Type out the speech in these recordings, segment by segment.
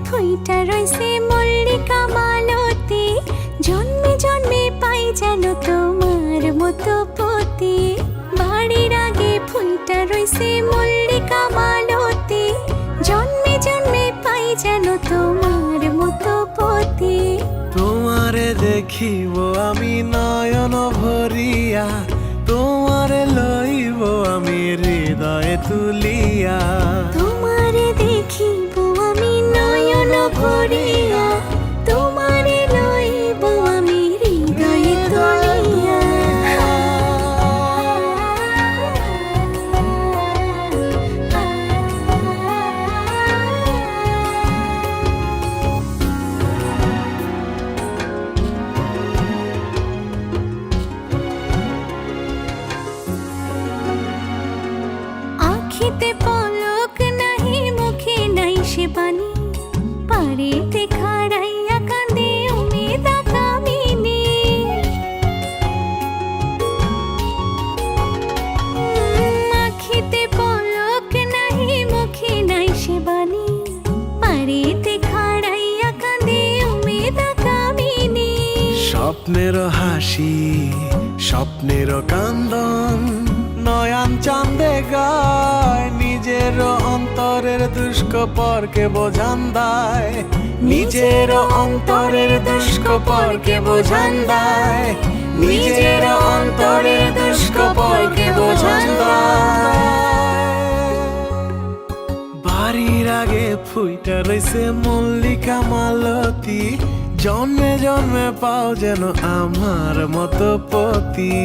ফুইটা রইছে মল্লিকা মালতী, জন্মে জন্মে পাই যেন তোমার মতো পতি। বাড়ির আগে ফুইটা রইছে মল্লিকা মালতী, জন্মে জন্মে পাই যেন তোমার মতো পতি। তোমারে দেখিব আমি নয়ন ভরিয়া, তোমারে লইব আমি হৃদয়ে তুলিয়া। তোমারে দেখিব আমি নয়ন ভরিয়া, তোমারে লইব আমি হৃদয়ে তুলিয়া। আখিতে পলক নাহি, মুখে নাই সে বাণী, পারেতে খাড়াইয়া কাঁদে উমেদা কামিনী। আখিতে পলক নাহি, মুখে নাই সে বাণী, পারেতে খাড়াইয়া কাঁদে উমেদা কামিনী। স্বপ্নের হাসি স্বপ্নের কান্দন, নয়ন চাঁদে গায় নিজের অন্তরের দুষ্কপরকে বোঝান দেয়। নিজের অন্তরের দুষ্কপরকে বোঝান দেয়, নিজের অন্তরের দুষ্কপরকে বোঝান দেয়। বাড়ির আগে ফুইটা রইছে মল্লিকা মালতী, জন্মে জন্মে পাও যেন আমার মতো পতি।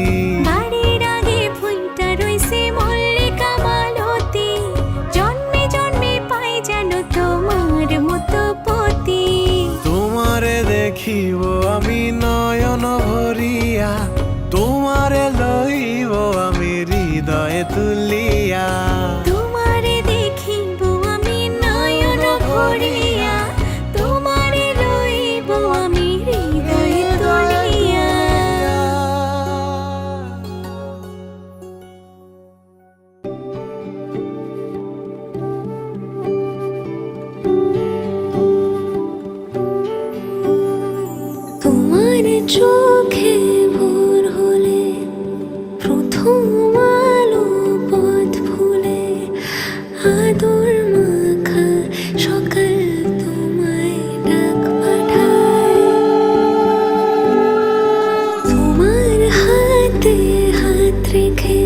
বাড়ির আগে ফুইটা রইছে মল্লিকা মালতী, জন্মে জন্মে পাই যেন তোমার মতো পতি। তোমারে দেখিব আমি নয়ন ভরিয়া, তোমারে লইব আমি হৃদয়ে তুলিয়া। তোমারে দেখিব আমি নয়ন ভরিয়া, তোমারে লইব আমি হৃদয়ে তুলিয়া। তোমার চোখে ভোর হলে প্রথম আলো পথ ভুলে, আদর মাখা সকাল তোমায় ডাক পাঠায়। তোমার হাতে হাত রেখে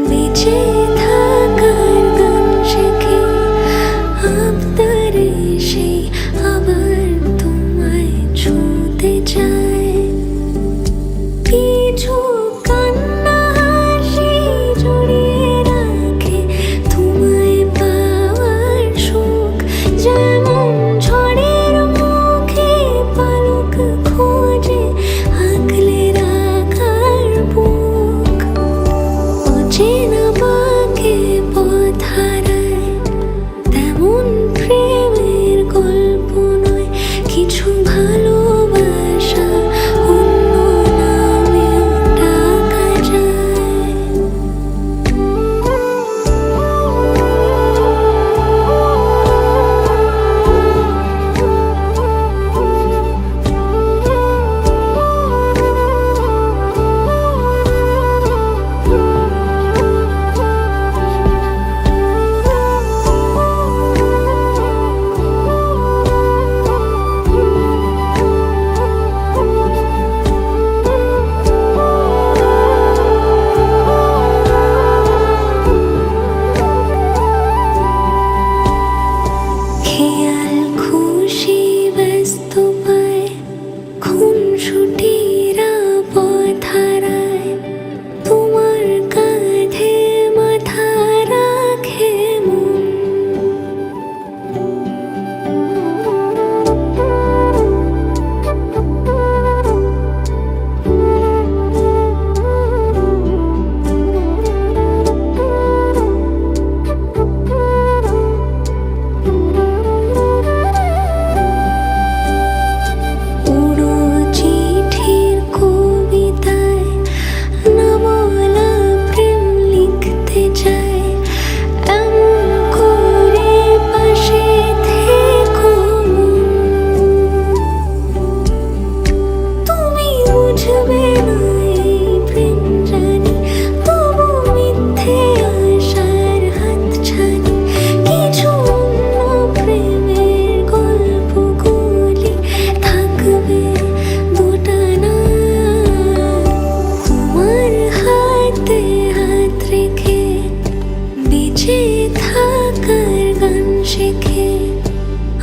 বেঁচে থাকার গান শেখে, আবদারে সে আবার তোমায় ছুঁতে চায়। কিছু কান্না হাসি জড়িয়ে রাখে তোমায় পাওয়ার সুখ, যেমন ঝড়ের মুখে পালক খোঁজে আগলে রাখার বুক। অচেনা বাঁকে পথ হারায়, তেমন প্রেমের গল্প নয় কিছু ভালোবাসা অন্য নামেও ডাকা যায়। খেয়াল খুশি ব্যস্ত পায় খুনসুটিরা পথ হারায়, তোমার কাঁধে মাথা রাখে মন।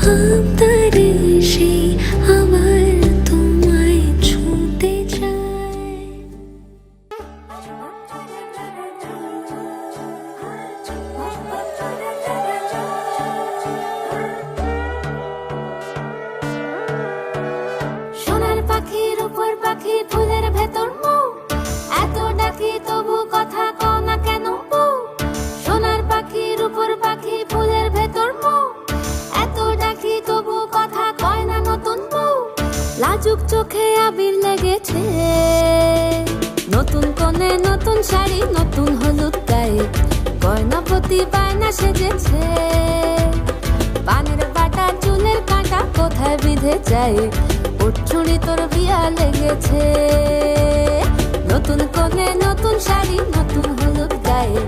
আবদারে সেই আবার তোমায় ছুঁতে চায়। সোনার পাখির উপর পাখি ফুলের ভেতর মৌ, এত ডাকি তবু কথা কও না কেন বউ। সোনার পাখির উপর পাখি ফুলের ভেতর মৌ, এত ডাকি তবু কথা কয় না নতুন বউ। লাজুক চোখে আবির লেগেছে, নতুন কোণে নতুন শাড়ি নতুন হলুদ গায়ে, গয়নাপতি বায়না সেজেছে। পানের বাটা চুলের কাঁটা কোথায় বিঁধে যায়, ওর চুড়ি তোর বিয়া লেগেছে। নতুন কোণে নতুন শাড়ি নতুন হলুদ গায়ে,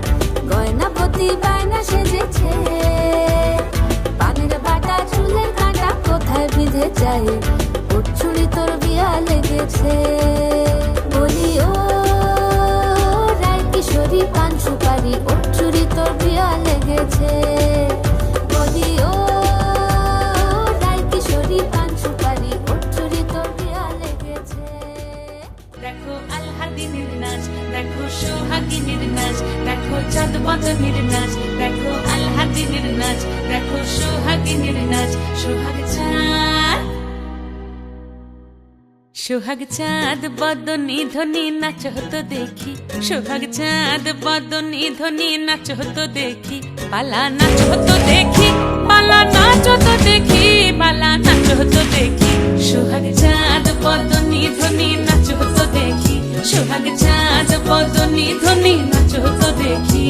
গয়নাপতি বায়না সেজেছে। পানের বাটা চুলের কাঁটা কোথায় বিঁধে যায়, ওর চুড়ি তোর বিয়া লেগেছে। বলি ও রায় কিশোরী পান সুপারি, ওর চুড়ি তোর বিয়া লেগেছে। বলি ও রায় কিশোরী পান সুপারি, ওর চুড়ি তোর বিয়া লেগেছে। দেখো আলহাদিনের নাচ, দেখো সোহাগিনীর নাচ, দেখো চাঁদ বদনের নাচ, দেখো আলহাদিনের নাচ, দেখো সোহাগিনীর নাচ। সোহাগ চাঁদ, সোহাগ চাঁদ বদনী ধ্বনি নাচ হতো দেখি, সোহাগ চাঁদ বদনী ধ্বনি নাচ হতো দেখি। পালা নাচ হতো দেখি, পালা নাচ হতো দেখি, পালা নাচ হতো দেখি। সোহাগ চাঁদ বদনী ধ্বনি নাচ হতো দেখি, সোহাগ চাঁদ বদনী ধ্বনি নাচ হতো দেখি।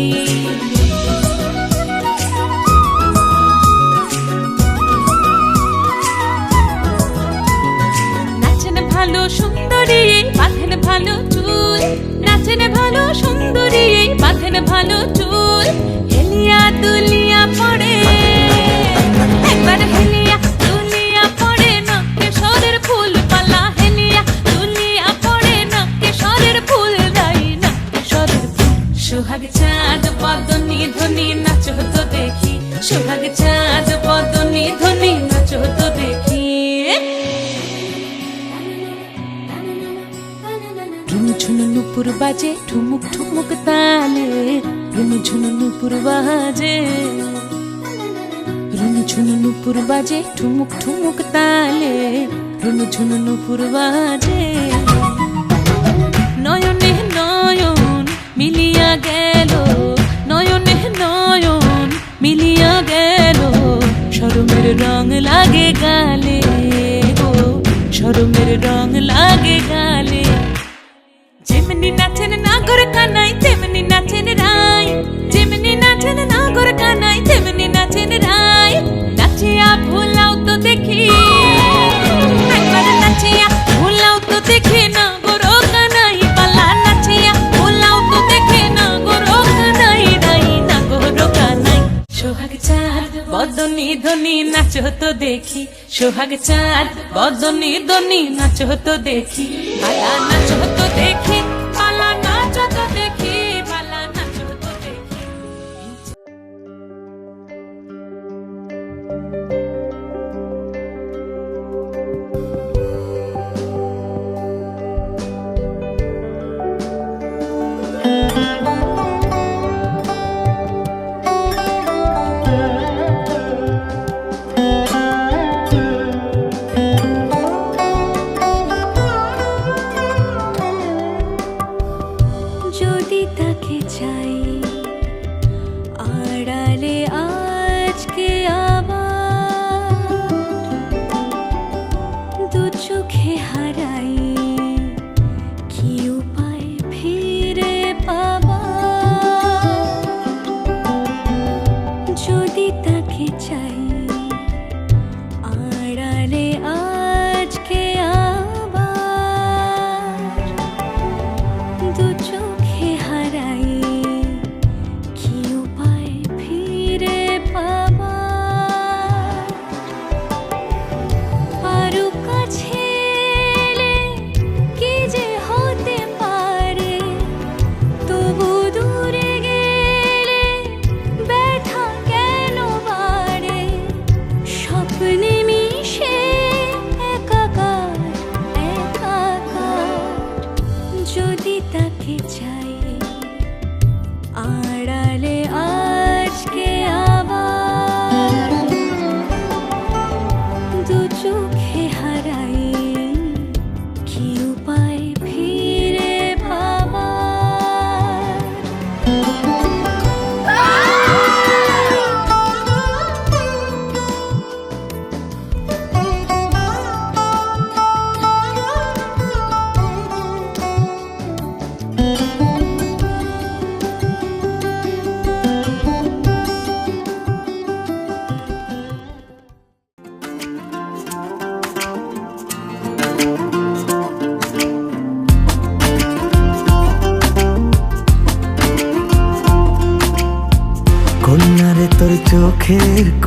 নাচেন ভালো সুন্দরী বাঁধেন ভালো চুল, নাচেন ভালো সুন্দরী বাঁধেন ভালো চুল। হেলিয়া দুলিয়া পড়ে, একবার হেলিয়া দুলিয়া পড়ে নকে সরের ফুল পালা। হেলিয়া দুলিয়া পড়ে নকে সরের ফুল দাই, নকে সরের ফুল। সোহাগ চাঁদ বদনী ধ্বনি নাচ হতো দেখি, সোহাগ চাঁদ বদনী ধ্বনি নাচ হতো দেখি। ঝুনু নুপুর বাজে ঠুমুক ঠুমুক তালে, রুনু ঝুনু নুপুর বাজে, রুনু ঝুনু নুপুর বাজে ঠুমুক ঠুমুক তালে, রুনু ঝুনু নুপুর বাজে। নয়নে নয়ন মিলিয়া গেল, নয়নে নয়ন মিলিয়া গেল, শরমের রং লাগে গালে গো, শরমের রং লাগে গালে। যেমনি নাচেন নাগর কানাই তেমনি নাচেন রাই, যেমনি নাচেন নাগর কানাই তেমনি নাচেন রাই। নাচিয়া ভুলাও তো দেখি, একবার নাচিয়া ভুলাও তো দেখি নাগর কানাই পালা। নাচিয়া ভুলাও তো দেখি নাগর কানাই রাই, নাগর কানাই। সোহাগ চাঁদ বদনী ধ্বনি নাচ হতো দেখি, সোহাগ চাঁদ বদনী ধ্বনি নাচ হতো দেখি। পালা নাচ হতো দেখি, পালা নাচ হতো দেখি, পালা নাচ হতো দেখি।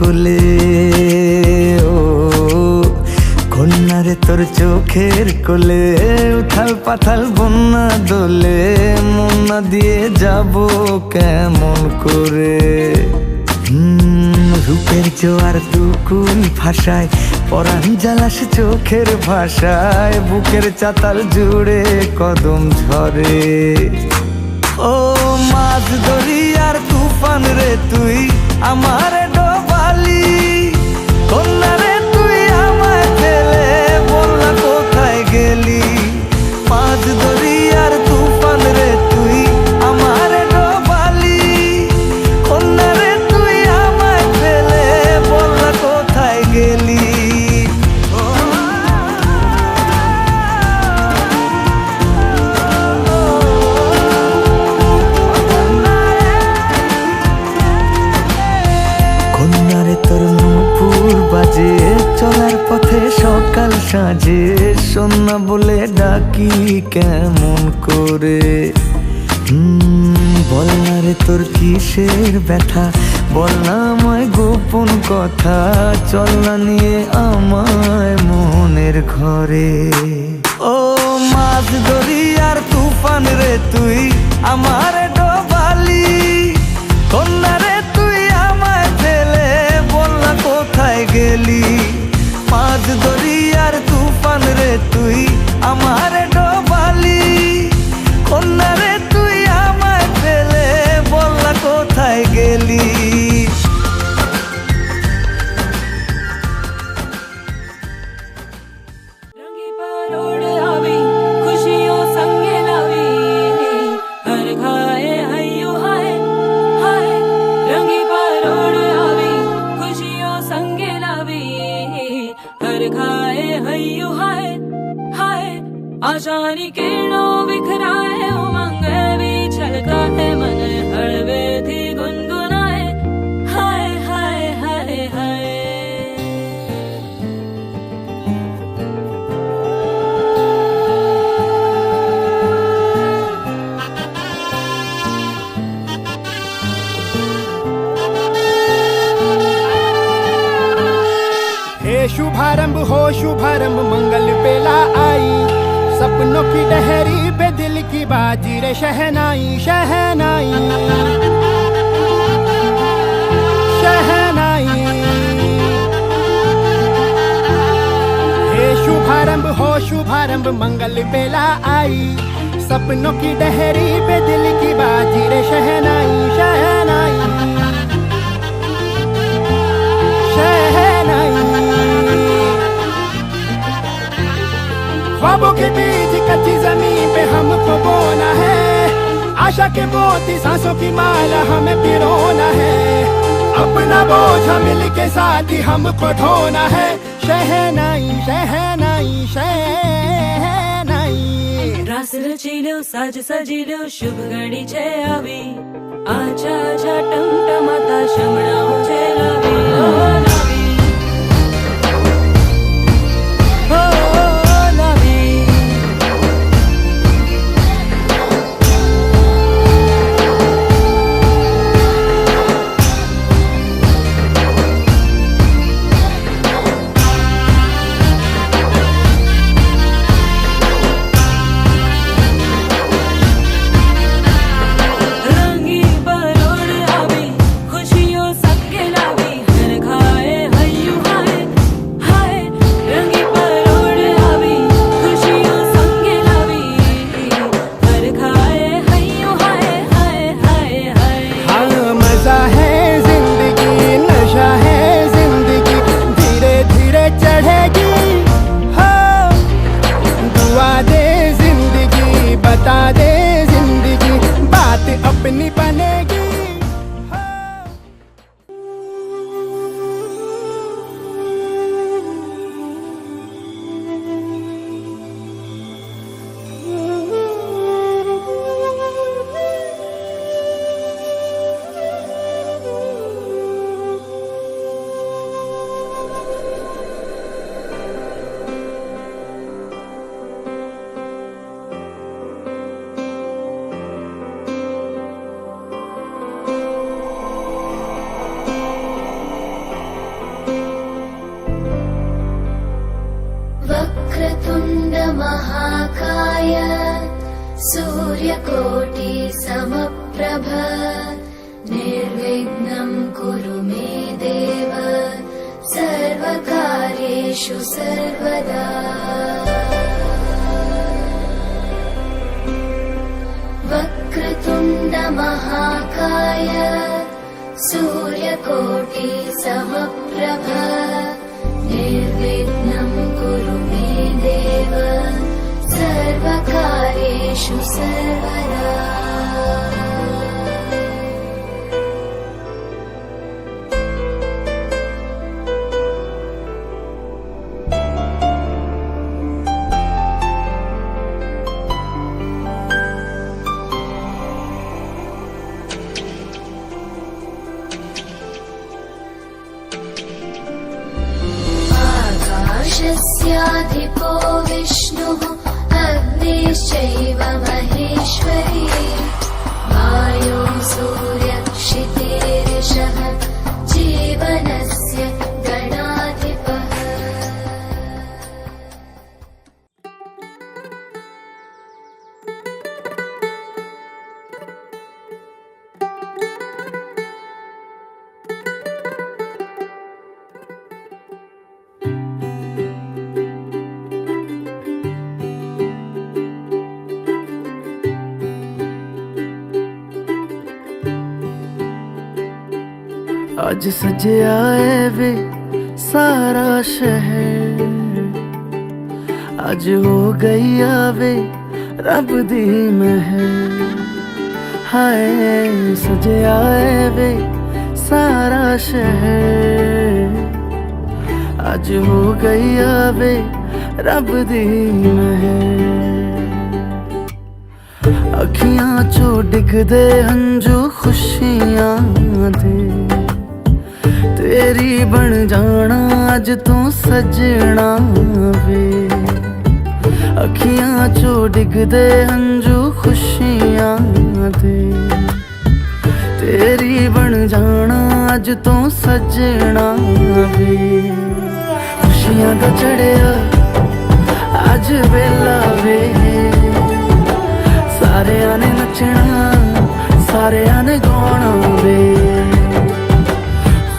কোলে ও কন্যারে তোর চোখের কোলে উথাল পাথাল বন্যা দোলে মন না দিয়ে যাব কেমন করে রূপের জোয়ার দুকুল ভাষায় পরাণ জ্বালাস চোখের ভাষায় বুকের চাতাল জুড়ে কদম ঝরে ও মাঝ দরিয়ার তুফান রে তুই আমার ডোবালি কন্যা রে তুই আমায় ফেলে বললা কোথায় গেলি মাঝ দরিয়ার তুফান রে তুই আমার ডোবালি কন্যা রে তুই আমায় ফেলে বললা কোথায় গেলি বাজে চলার পথে সকাল সাজে সোনা বলে ডাকি কেমন করে বল না রে তোর কিসের ব্যথা বল না আমায় গোপন কথা চল না নিয়ে আমায় মনের ঘরে ও মাঝ দরিয়ার তুফান রে তুই আমার ডোবালি কন্যা রে তুই আমায় ফেলে বল না কোথায় গেলি মাঝ দরিয়ার তুফান রে তুই আমার ডোবালি কন্যা রে তুই আমায় ফেলে বল না কোথায় গেলি रंगी परोड़ आवी खुशियों संगे लावी हर खाए हय्यो हाय हाय रंगी परोड़ आवी खुशियों संगे लावी हर खाए हय्यो हाय हाय आशानी किरणों बिखराए उमंग भी छलका है मन हड़वे थी गुनगुनाए हाय हाय हाय हाय हे शुभारंभ हो शुभारंभ मंगल बेला आई सपनों की डहरी पे दिल की बाजी रे शहनाई शहनाई शहनाई हे शुभारंभ हो शुभारंभ मंगल बेला आई सपनों की डहरी पे दिल की बाजी रे शहनाई शहनाई शहनाई ख्वाबों के बीच कच्ची जमीन पे हमको बोना है आशा के मोती सांसों की माला हमें पिरोना है अपना बोझ मिल के साथ ही हमको ढोना है शहनाई शहनाई शहनाई रास रचिलो साज सजिलो शुभ घड़ी छे आवी आजा आजा टमटमाता शमणाओ छे लावी ओ लावी ओ लावी रंगी परोड़ आवी खुशियों सबके लावी हर खाए हय्यू हाय हाय रंगी परोड़ आवी खुशियों सबके लावी हर खाए हय्यू हाय हाय हाय हाय हाँ मजा है जिंदगी नशा है जिंदगी धीरे धीरे चढ़ेगी हाँ दुआ दे जिंदगी बता दे जिंदगी बात अपनी बनेगी हाँ। सूर्यकोटि समप्रभ निर्विघ्नं कुरु मे देव सर्वकार्येषु सर्वदा वक्रतुण्ड महाकाय सूर्यकोटि समप्रभ निर्विघ्नं कुरु मे देव सर्वकार्येषु सर्वदा आकाशस्याधिपो विष्णुः अग्निश्चैव महेश्वरी वायो सूर्यक्षितिरिषः जीवनस्य गणाधिपः आज सजया है वे सारा शहर आज हो गई आवे रब दी महर हाय सजया है वे सारा शहर आज हो गई आवे रब दी महर अखियां चो डिगदे हंजू खुशियां दे तेरी बन जाना अज तू सजना वे अखियां चो डिगदे हंजू खुशियां दे तेरी बन जाना अज तू सजना वे खुशियां दा चढ़िया अज वेला वे सारेयां ने नचना सारेयां ने गाना वे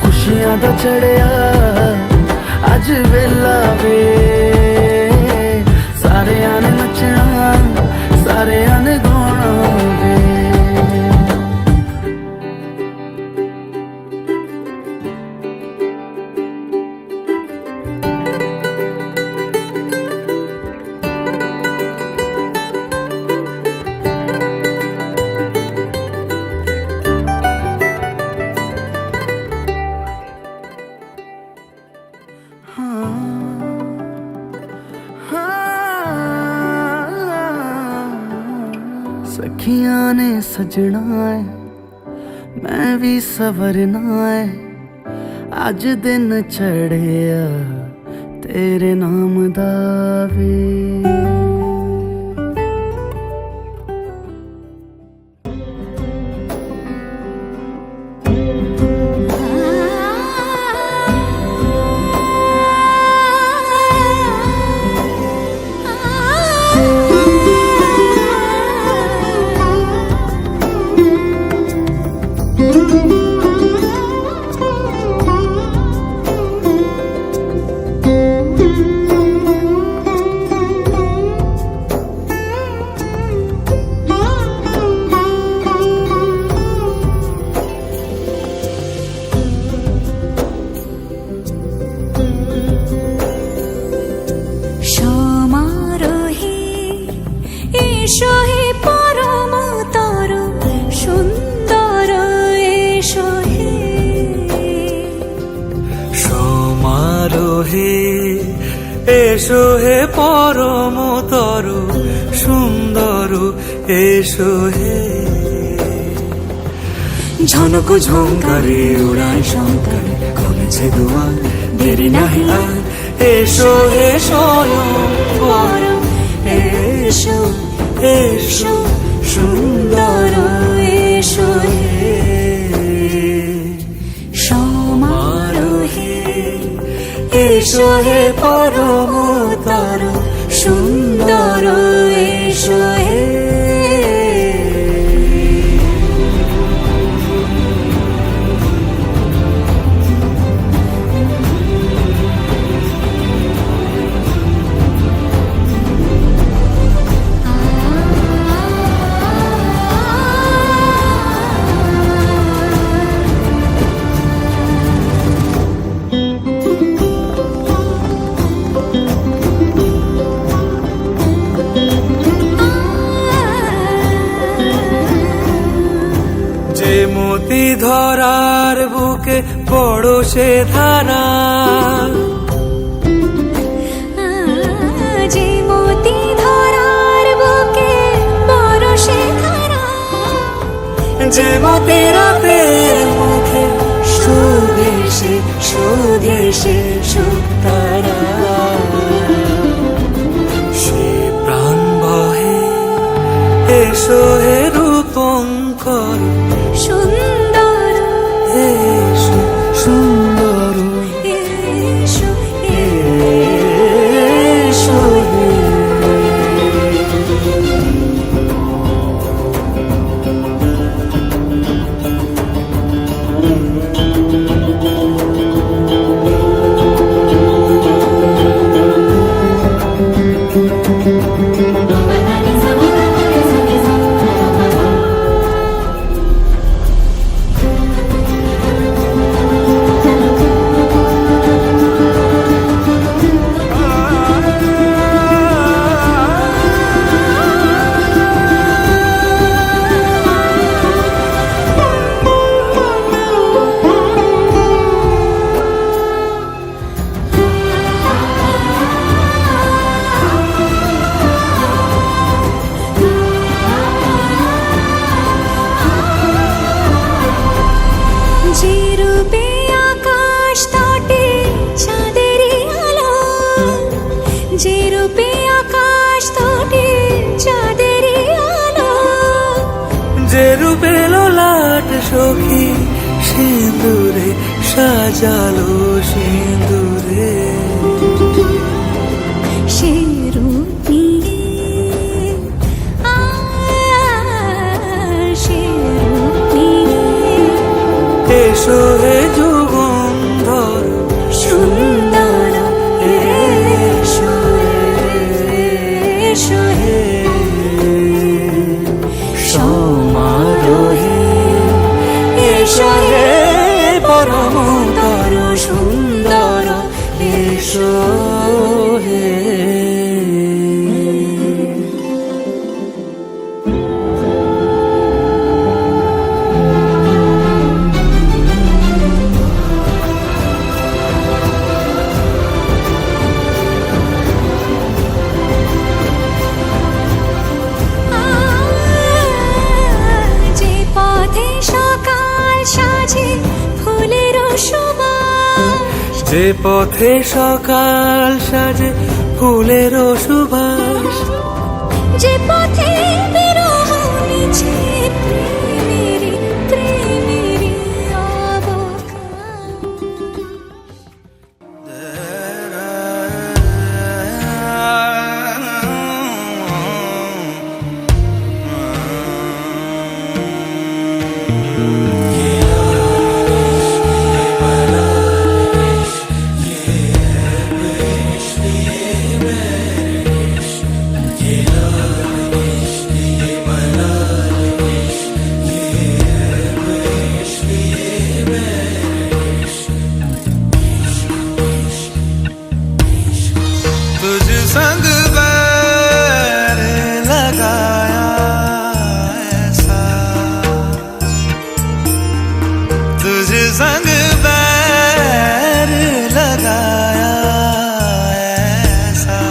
खुशियां दा चढ़िया अज वेला वे सारेयां ने नचना सारेयां ने गाना वे सखियां ने सजना है मैं भी सवरना है अज दिन चढ़िया तेरे नाम दा वे এসো হে পরম তরু সুন্দর এসো হে ঝনক ঝঙ্কারে উড়ায় শঙ্কারে খুলেছে দুয়ার দেরি নাহি আর এসো হে স্বয়ং পরম এসো এসো সুন্দর এসো হে সমারোহে এসো হে পরম তরু সুন্দর এসো হে বুকে পড়োশে ধারা, যে মতি ধরার বুকে পরশে ধারা, যে মতে রাতের মুখে সুদেশে সুদেশে সুতারা, সে প্রাণ বহে এসো হে রূপঙ্কর, সুন্দর এসো সুন্দর, এসো এসো হে। যে রূপে আকাশ তটে চাঁদেরই আলো, যে রূপে আকাশ তটে চাঁদেরই আলো, যে রূপে লোলাট সখী সিঁদুরে সাজালো সিঁদুরে, সে রূপ নিয়ে সে রূপ নিয়ে এসো হে যুগন্ধর সুন্দর এসো এসো হে সমারোহে, এসো হে পরমতর সুন্দর, এসো হে। যে পথে সকাল সাজে ফুলের সুবাস, যে পথে সকাল সাজে ফুলের সুবাস, যে পথে বিরহ মিছে প্রেমেরই প্রেমেরই অবকাশ। तुझ संग बैर लगाया ऐसा, तुझ संग बैर लगाया ऐसा,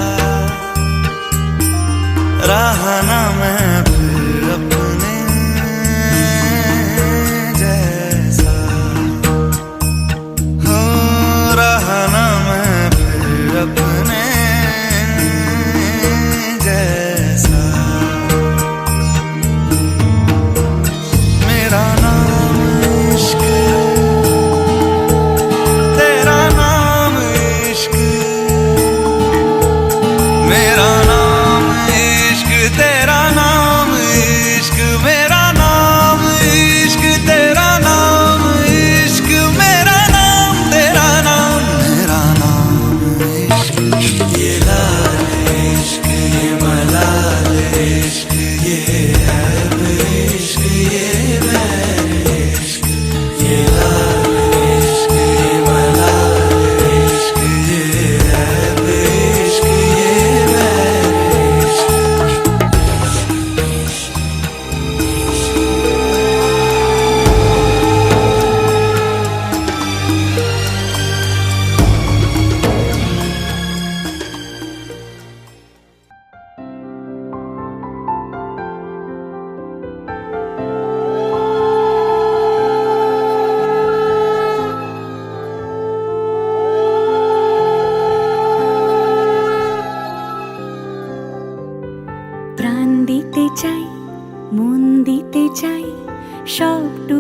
रहा ना मैं फिर अपने जैसा, हो रहा ना मैं फिर अपने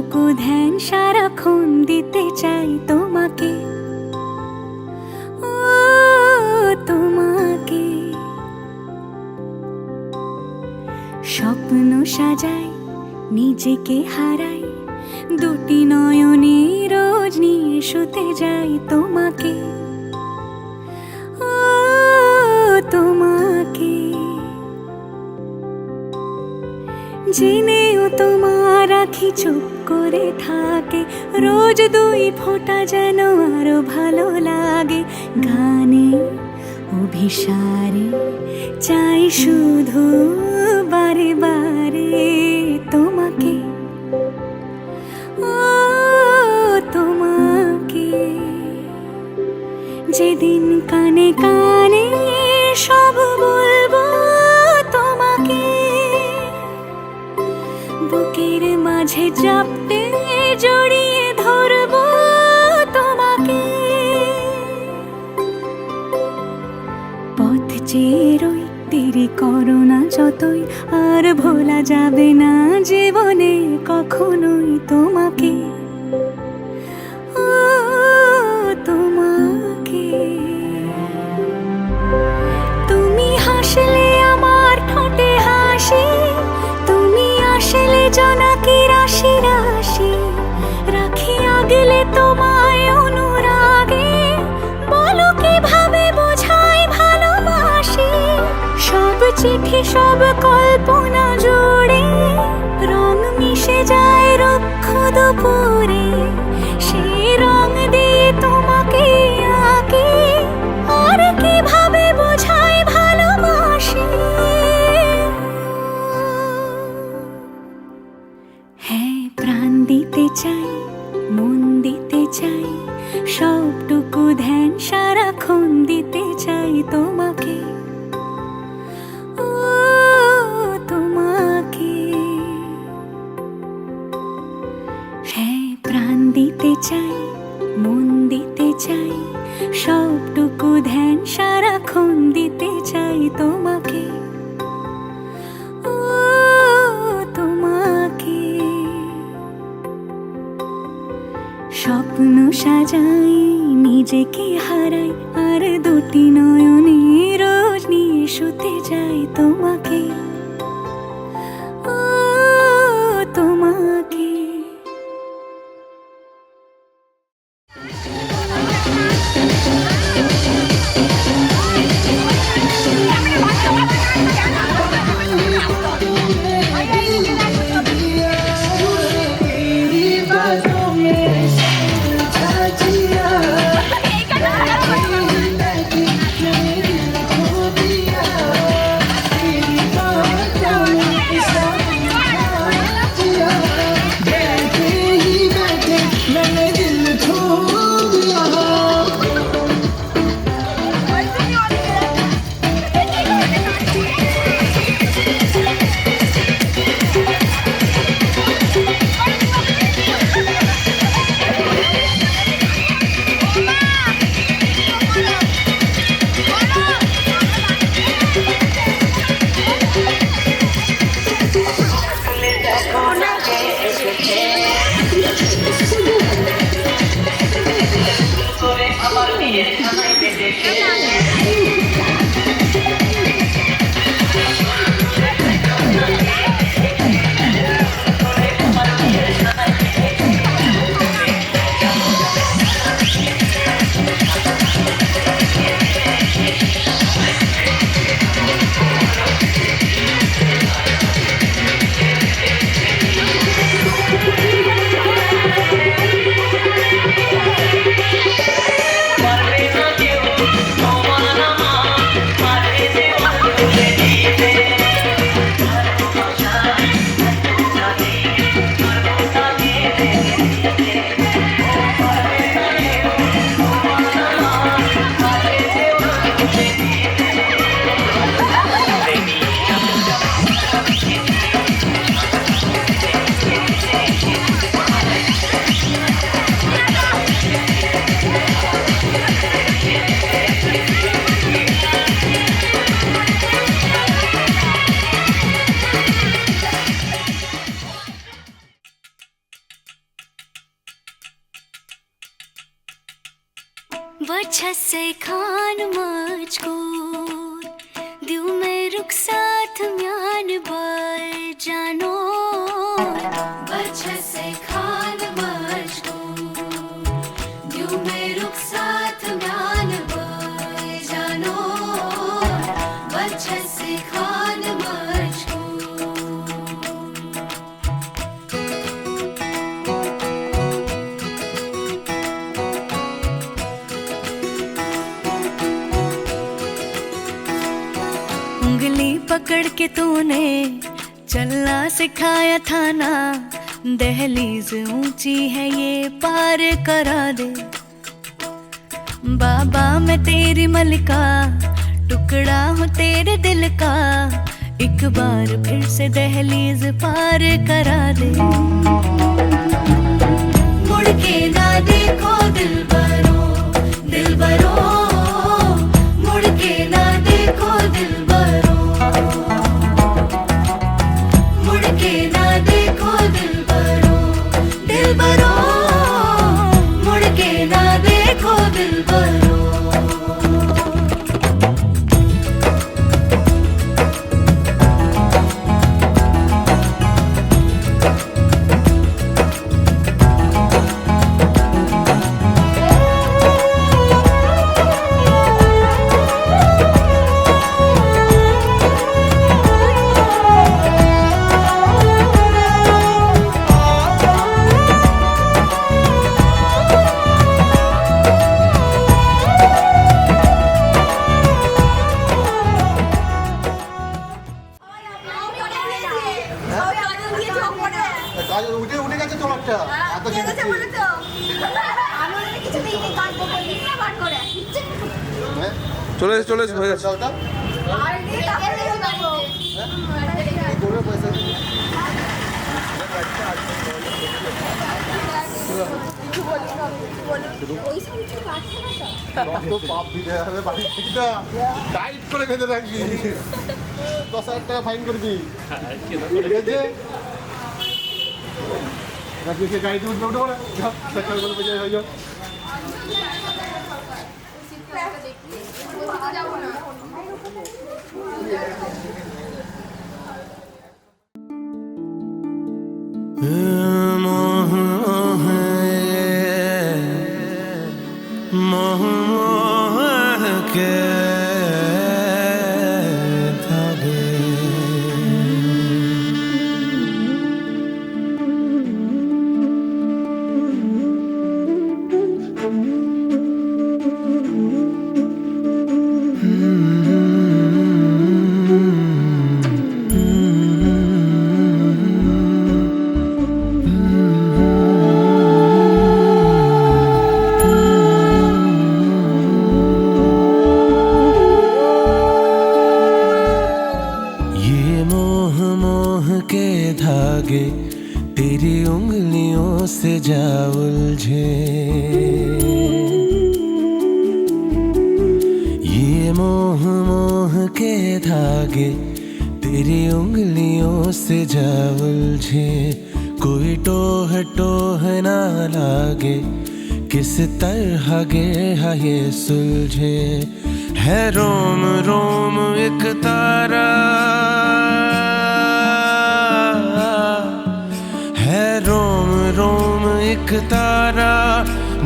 সবটুকু ধ্যান সারাক্ষণ দিতে চাই তোমাকে, ও তোমাকে। স্বপ্ন সাজাই, নিজেকে হারাই, দুটি নয়নে রোজ নিয়ে শুতে যাই তোমাকে, ও তোমাকে। জেনেও তোমার আখি চুপ করে থাকে, রোজ দুই ফোঁটা যেন আরো ভালো লাগে। গানে অভিসারে চাই শুধু বারে বারে তোমাকে, ও তোমাকে। যেদিন কানে কানে সব বলবো তোমাকে, বুকের মাঝে চাপতে জড়িয়ে ধরবো তোমাকে। পথ চেয়ে রই, দেরি করো না যতই, আর ভোলা যাবে না জীবনে কখনোই তোমাকে, ও তোমাকে। তুমি হাসলে আমার ঠোঁটে হাসি, তুমি আসলে জোনাকি রাশি রাশি। রাখি আগলে তোমায় অনুরাগে, বলো কিভাবে বোঝাই ভালোবাসি। সব চিঠি সব কল্পনা জুড়ে রং মিশে যায় রুক্ষ দুপুরে, সেই রং দিয়ে তোমাকে আঁকি, আর কিভাবে বোঝাই ভালোবাসি। হ্যাঁ, প্রাণ দিতে চাই, মন দিতে চাই, সবটুকু ধ্যান সারাক্ষণ দিতে চাই তোমাকে, ও তোমাকে। হ্যাঁ, প্রাণ দিতে চাই, মন দিতে চাই, সবটুকু ধ্যান সারাক্ষণ দিতে চাই তোমাকে, ও তোমাকে। স্বপ্ন সাজাই, নিজেকে হারাই, আর দুটি নয়নে রোজ নিয়ে শুতে যাই তোমাকে, ও তোমাকে। उंगली पकड़ के तूने चलना सिखाया था ना, दहलीज ऊंची है ये पार करा दे। बाबा मैं तेरी मलिका, टुकड़ा हूँ तेरे दिल का, एक बार फिर से दहलीज पार करा दे। मुड़ के ना देखो दिलबरो, दिलबरो, मुड़ के ना देखो दिलबरो, मुड़ के ना देखो दिलबरो, दिलबरो, मुड़ के ना देखो दिलबरो। চলে হয়ে যাচ্ছে। টাইট করে বেঁধে রাখবি, 10,000 টাকা ফাইন করবি। গাড়িতে উঠবে উঠে পড়ে সরকার করে বেঁচে হয়ে যাও। मोह मोह के धागे, धागे तेरी उंगलियों से जा उलझे, ये मोह मोह के धागे तेरी उंगलियों से जा उलझे। कोई टोह टोह ना लागे, किस तरह गे ये सुलझे। है रोम रोम एक तारा, रोम रोम एक तारा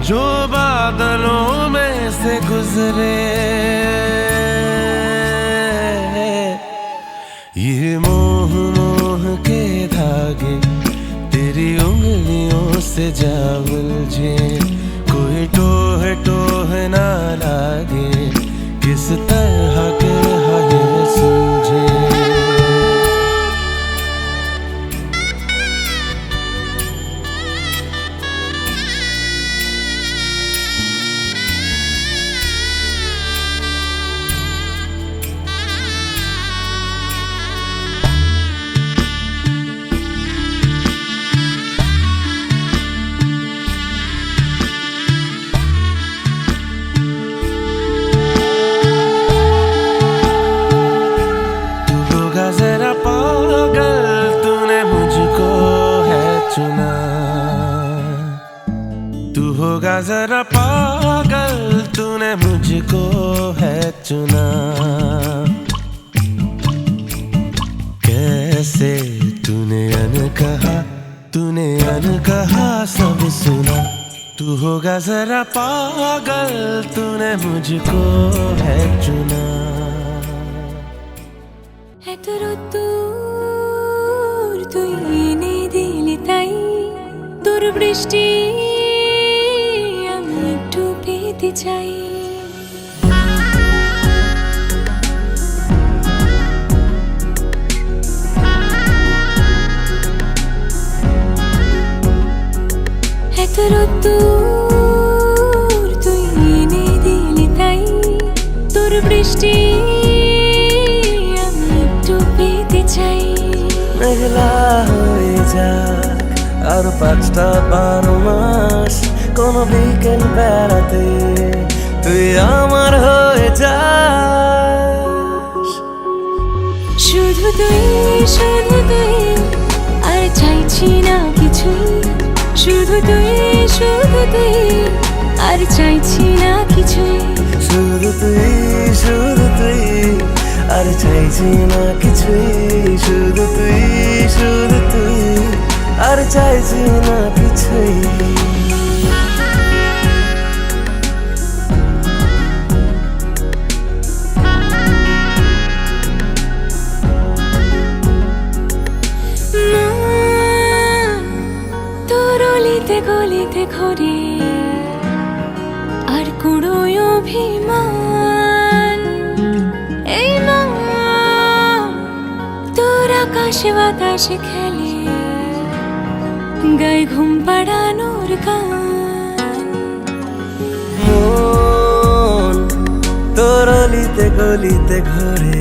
जो बादलों में से गुजरे। ये मोह मोह के धागे तेरी उंगलियों से जा उलझे। कोई टोह टोह ना लागे, किस तरह के ये सुलझे। तू होगा जरा पागल, तूने मुझको है चुना। कैसे तूने अनकहा सब सुना। तू होगा जरा पागल, तूने मुझको है चुना। তুই এনে দিলি তাই তোর বৃষ্টি আমি একটু পেতে চাই। বৃষ্টি আমি একটু পেতে চাই। মেঘলা হয়ে যাক আর 5টা 12 মাস, কোনো বিকেল বেড়াতে তুই আমার হয়ে যাস। শুধু তুই আর চাইছি না কিছুই। শুধু তুই আর চাইছি না কিছুই। শুধু তুই আর চাইছি না কিছুই। শুধু তুই আর চাইছি না কিছুই। তোর অলিতে গলিতে ঘরে আর কুড়োয় অভিমান। এই না তোর আকাশে বাতাসে খেলে গায়ে ঘুম পাড়ানোর গান। মন তোর অলিতে গলিতে ঘরে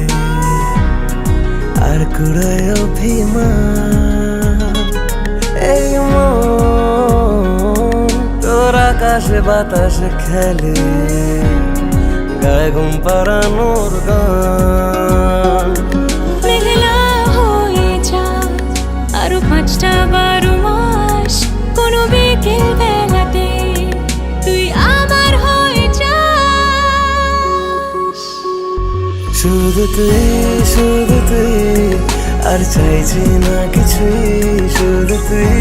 আর কুড়ায় অভিমান। এই মন তোর আকাশে বাতাসে খেলে গায়ে ঘুম পাড়ানোর গান। মেঘলা হয়ে যা আরো 5টা 12 মাস, কোনো বিকেল বেলাতে তুই আমার হয়ে যাস। শুধু তুই আর চাইছি না কিছুই। শুধু তুই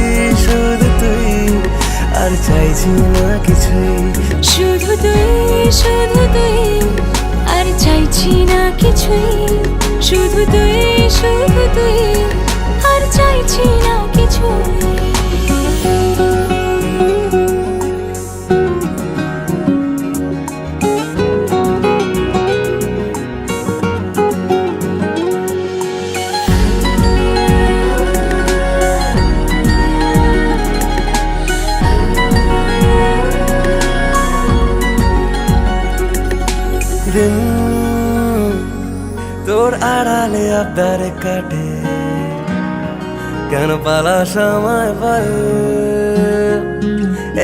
আর চাইছি না কিছুই। শুধু তুই আর চাইছি না কিছুই। শুধু তুই আর চাইছি না কিছুই। দিন তোর আড়ালে আবদারে কাটে, কেন পালা সময় বল।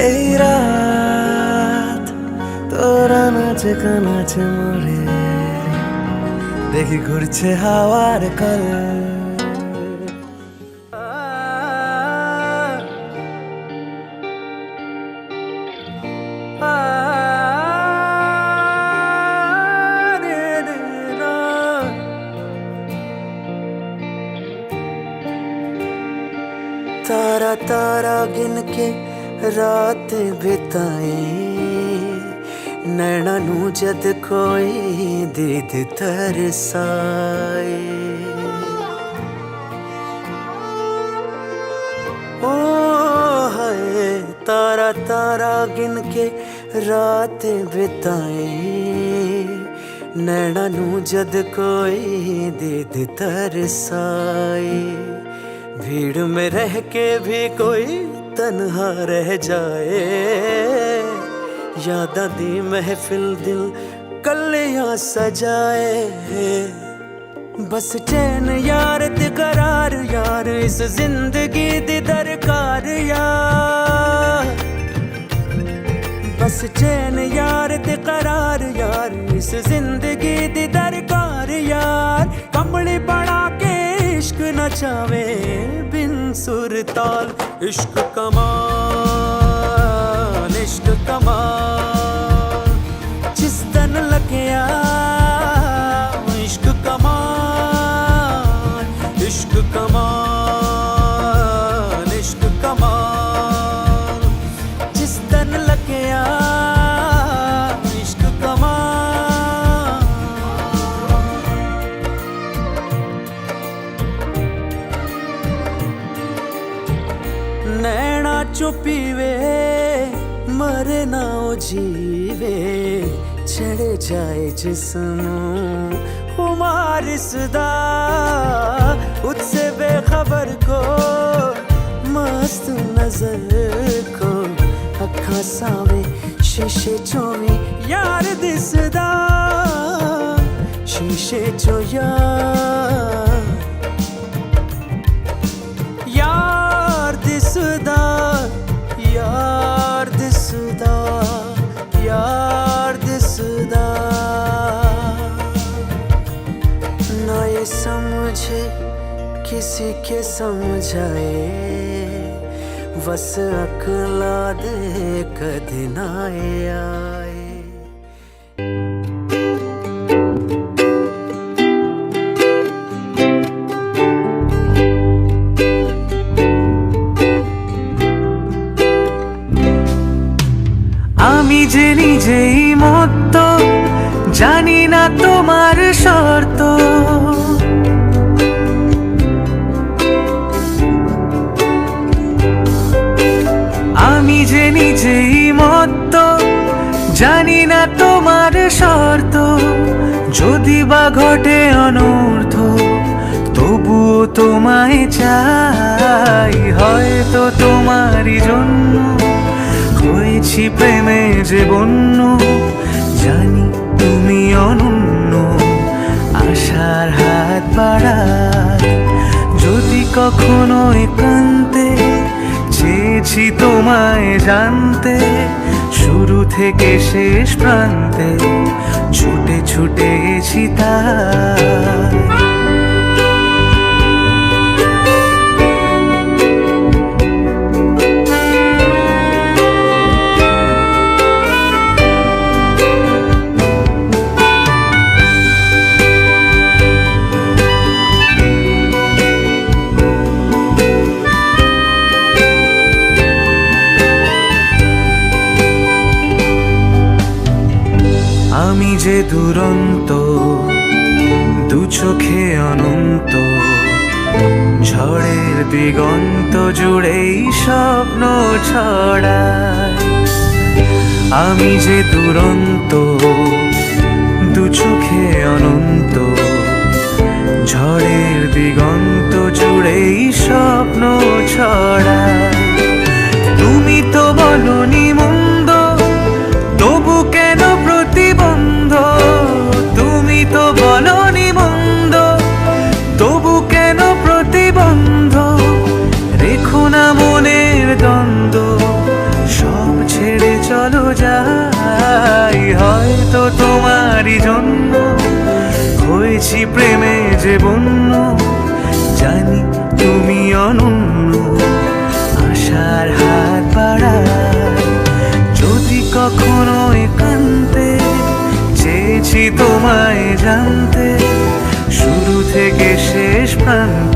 এই রাত তোর আনাচে কানাচে মরে দেখি ঘুরছে হাওয়ার কল। तारा तारा गिन के रात बिताए, नैना नू जद कोई दीद तरसाए। ओ हाय तारा तारा गिन के रात बिताए, नैना नू जद कोई दीद तरसाए। भीड़ में रह के भी कोई तन्हा रह जाए, याद दी महफिल दिल कलियां सजाए। बस चैन यार ते करार यार इस जिंदगी दी दरकार यार। बस चैन यार ते करार यार इस जिंदगी दी दरकार यार। कमली बना के इश्क नचावे बिन सुर ताल। इश्क कमाल इश्क कमाल जिस तन लगिया। इश्क कमाल इश्क कमाल इश्क कमाल जिस तन लगिया। इश्क कमाल नैना चुपीवे मरे ना ओ जीवे, चढ़ जाए जिस्मों खुमार सदा। उससे बेखबर को मस्त नजर को अखा सावे शीशे चोवी यार दिसदा। शीशे जो यार दिसदा यार दिसदा यार दिसदा ना ये समझे किसी के समझाए बस अकला दे कदी ना आए আমি যে নিজেই মত্ত জানি না তোমার শর্ত আমি যে নিজেই মত্ত জানি না তোমার শর্ত যদি বা ঘটে অনর্থ তবুও তোমায় চাই হয়তো তোমারই জন্য হয়েছি প্রেমে যে বন্য জানি তুমি অনন্য আশার হাত বাড়ায় যদি কখনো একান্তে চেয়েছি তোমায় জানতে শুরু থেকে শেষ প্রান্তে ছুটে ছুটে গেছি তাই আমি যে দুরন্ত দু চোখে অনন্ত ঝড়ের দিগন্ত জুড়েই স্বপ্ন ছড়ায় আমি যে দুরন্ত দু চোখে অনন্ত ঝড়ের দিগন্ত জুড়েই স্বপ্ন ছড়ায় তুমি তো বলনি মন্দ তবু কেন প্রতিবন্ধ তুমি তো বলনি মন্দ তবু কেন প্রতিবন্ধ রেখো না মনের দ্বন্দ্ব সব ছেড়ে চলো যাই হয়তো তোমারই জন্য হয়েছি প্রেমে যে বন্য জানি তুমি অনন্য আশার হাত বাড়ায় যদি কখনো একান্তে চেয়েছি তোমায় জানতে শুরু থেকে শেষ প্রান্ত